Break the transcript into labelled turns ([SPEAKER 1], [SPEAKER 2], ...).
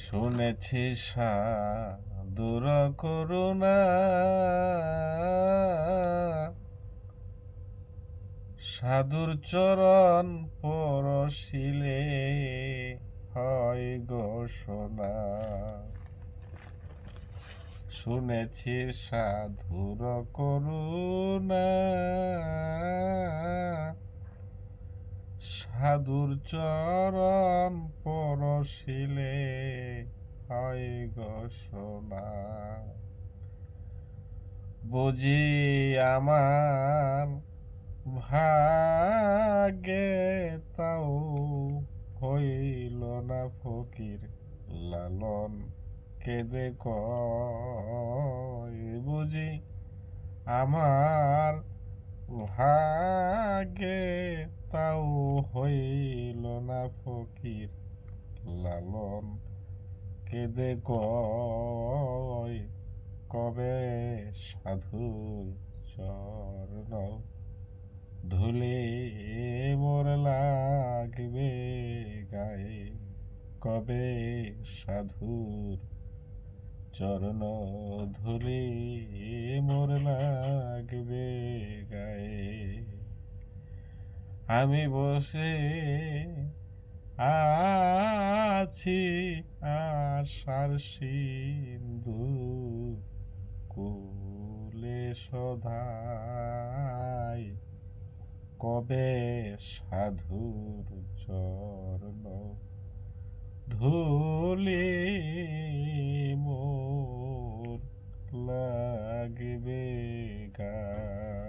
[SPEAKER 1] শুনেছি সাধুর করুণা, সাধুর চরণ পরশিলে হয় গো সোনা। শুনেছি সাধুর করুণা, সাধুর চরণ পরশিলে হয় গো সোনা। বুঝি আমার ভাগ্যে তাও হইল না ফকির, লালন কেঁদে কয় বুঝি আমার ভাগ্যে তাও হইল না ফকির, লালন কেঁদে কয় কবে সাধুর চরণ ধুলে মোর লাগবে গায়ে, কবে সাধুর চরণ ধুলে মোর লাগবে গায়ে। আমি বসে আছি আশার সিন্ধু কুলে সদাই, কবে সাধুর চরণ ধুলি মোর লাগবে গায়ে।